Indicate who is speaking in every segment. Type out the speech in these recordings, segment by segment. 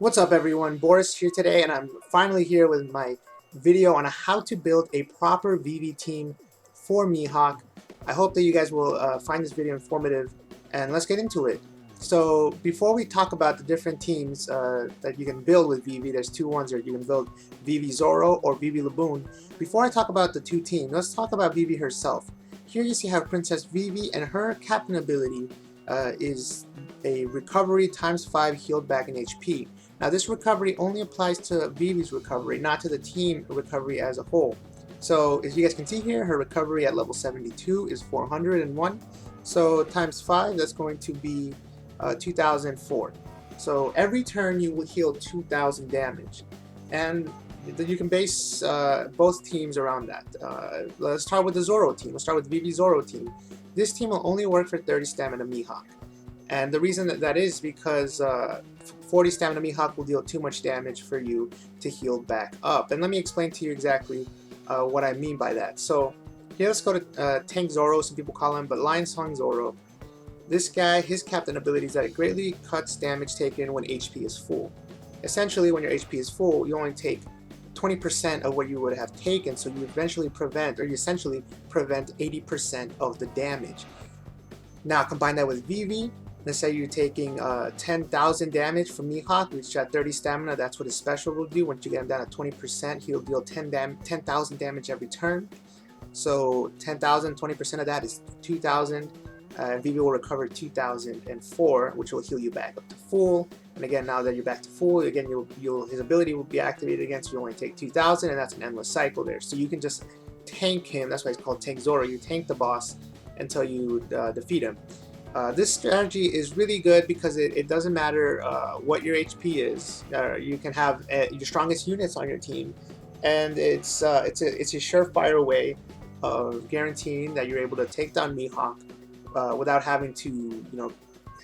Speaker 1: What's up everyone, Boris here today, and I'm finally here with my video on how to build a proper Vivi team for Mihawk. I hope that you guys will find this video informative, and let's get into it. So before we talk about the different teams that you can build with Vivi, there's two ones here. You can build Vivi Zoro or Vivi Laboon. Before I talk about the two teams, let's talk about Vivi herself. Here you see how Princess Vivi, and her captain ability is a recovery times 5 healed back in HP. Now this recovery only applies to Vivi's recovery, not to the team recovery as a whole. So as you guys can see here, her recovery at level 72 is 401. So times 5, that's going to be 2004. So every turn you will heal 2000 damage. And you can base both teams around that. Let's start with the Zoro team. Let's start with Vivi Zoro team. This team will only work for 30 stamina Mihawk. And the reason that is because 40 stamina Mihawk will deal too much damage for you to heal back up. And let me explain to you exactly what I mean by that. So here, let's go to Tank Zoro, some people call him, but Lion Song Zoro. This guy, his captain ability is that it greatly cuts damage taken when HP is full. Essentially, when your HP is full, you only take 20% of what you would have taken, so you essentially prevent 80% of the damage. Now combine that with Vivi. Let's say you're taking 10,000 damage from Mihawk, which at 30 stamina, that's what his special will do. Once you get him down at 20%, he'll deal 10,000 damage every turn. So 10,000, 20% of that is 2,000. Vivi will recover 2,004, which will heal you back up to full. And again, now that you're back to full, again, his ability will be activated again, so you only take 2,000, and that's an endless cycle there. So you can just tank him. That's why it's called Tank Zoro. You tank the boss until you defeat him. This strategy is really good because it doesn't matter what your HP is. You can have your strongest units on your team, and it's a surefire way of guaranteeing that you're able to take down Mihawk without having to,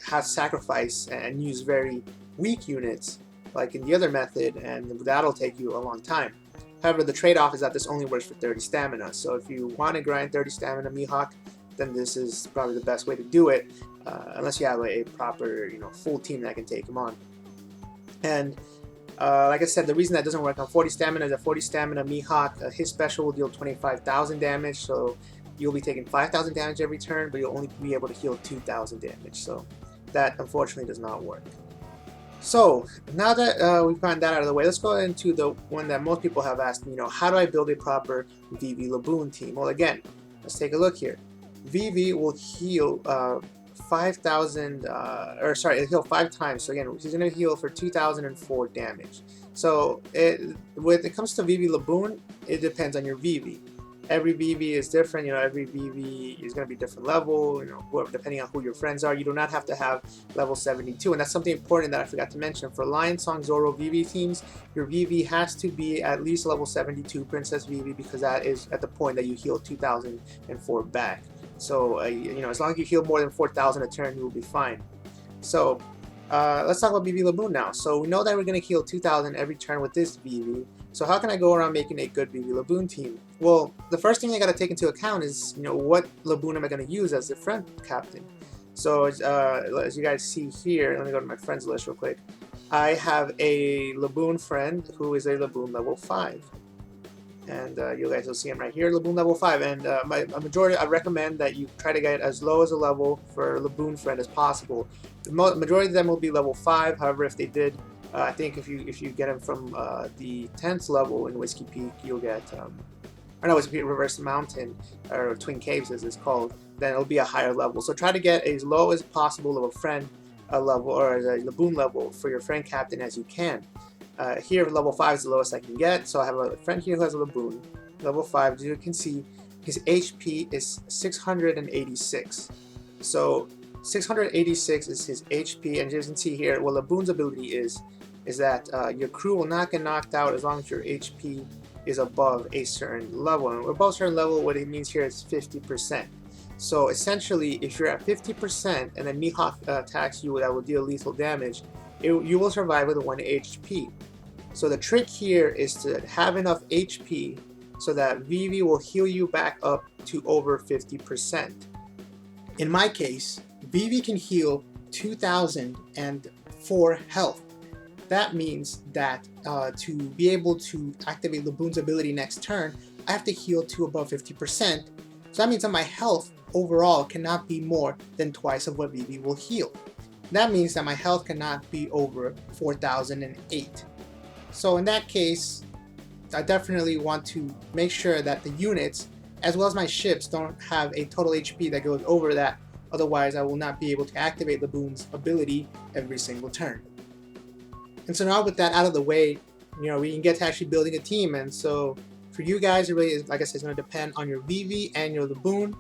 Speaker 1: have sacrifice and use very weak units like in the other method, and that'll take you a long time. However, the trade-off is that this only works for 30 stamina. So if you want to grind 30 stamina Mihawk, then this is probably the best way to do it, unless you have a proper, full team that can take him on. And like I said, the reason that doesn't work on 40 stamina is that 40 stamina Mihawk, his special will deal 25,000 damage, so you'll be taking 5,000 damage every turn, but you'll only be able to heal 2,000 damage. So that unfortunately does not work. So now that we've gotten that out of the way, let's go into the one that most people have asked me, how do I build a proper Vivi Laboon team? Well, again, let's take a look here. Vivi will heal 5,000, it'll heal 5 times. So again, she's going to heal for 2,004 damage. So when it comes to Vivi Laboon, it depends on your Vivi. Every Vivi is different, every Vivi is going to be different level, depending on who your friends are. You do not have to have level 72, and that's something important that I forgot to mention. For Lion Song Zoro Vivi teams, your Vivi has to be at least level 72 Princess Vivi, because that is at the point that you heal 2,004 back. So, as long as you heal more than 4,000 a turn, you will be fine. So, let's talk about Vivi Laboon now. So, we know that we're going to heal 2,000 every turn with this Vivi. So, how can I go around making a good Vivi Laboon team? Well, the first thing I got to take into account is, what Laboon am I going to use as the friend captain? So, as you guys see here, let me go to my friends list real quick. I have a Laboon friend who is a Laboon level 5. And you guys will see him right here, Laboon level 5. And I recommend that you try to get as low as a level for Laboon friend as possible. The majority of them will be level 5. However, if they did, I think if you get them from the 10th level in Whiskey Peak, you'll get, Whiskey Reverse Mountain, or Twin Caves as it's called, then it'll be a higher level. So try to get as low as possible of a friend level, or a Laboon level for your friend captain as you can. Here, level 5 is the lowest I can get, so I have a friend here who has a Laboon. Level 5, as you can see, his HP is 686. So 686 is his HP, and as you can see here, what Laboon's ability is that your crew will not get knocked out as long as your HP is above a certain level. And above a certain level, what it means here is 50%. So essentially, if you're at 50% and then Mihawk attacks you that will deal lethal damage, you will survive with 1 HP. So the trick here is to have enough HP so that Vivi will heal you back up to over 50%. In my case, Vivi can heal 2,004 health. that means that to be able to activate Laboon's ability next turn, I have to heal to above 50%. So that means that my health overall cannot be more than twice of what Vivi will heal. That means that my health cannot be over 4008. So in that case, I definitely want to make sure that the units, as well as my ships, don't have a total HP that goes over that. Otherwise, I will not be able to activate Laboon's ability every single turn. And so now with that out of the way, we can get to actually building a team. And so for you guys, it really is, like I said, it's going to depend on your Vivi and your Laboon.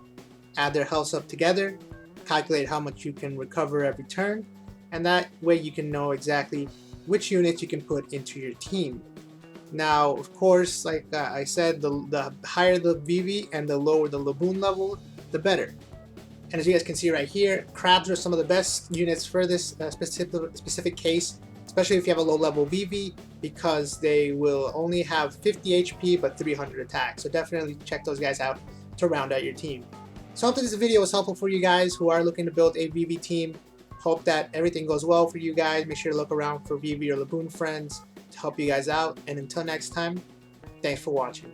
Speaker 1: Add their health up together, calculate how much you can recover every turn, and that way you can know exactly which units you can put into your team. Now, of course, like I said, the higher the Vivi and the lower the Laboon level, the better. And as you guys can see right here, crabs are some of the best units for this specific case, especially if you have a low level Vivi, because they will only have 50 HP but 300 attack. So definitely check those guys out to round out your team. So I hope this video was helpful for you guys who are looking to build a Vivi team. Hope that everything goes well for you guys. Make sure to look around for Vivi or Laboon friends to help you guys out. And until next time, thanks for watching.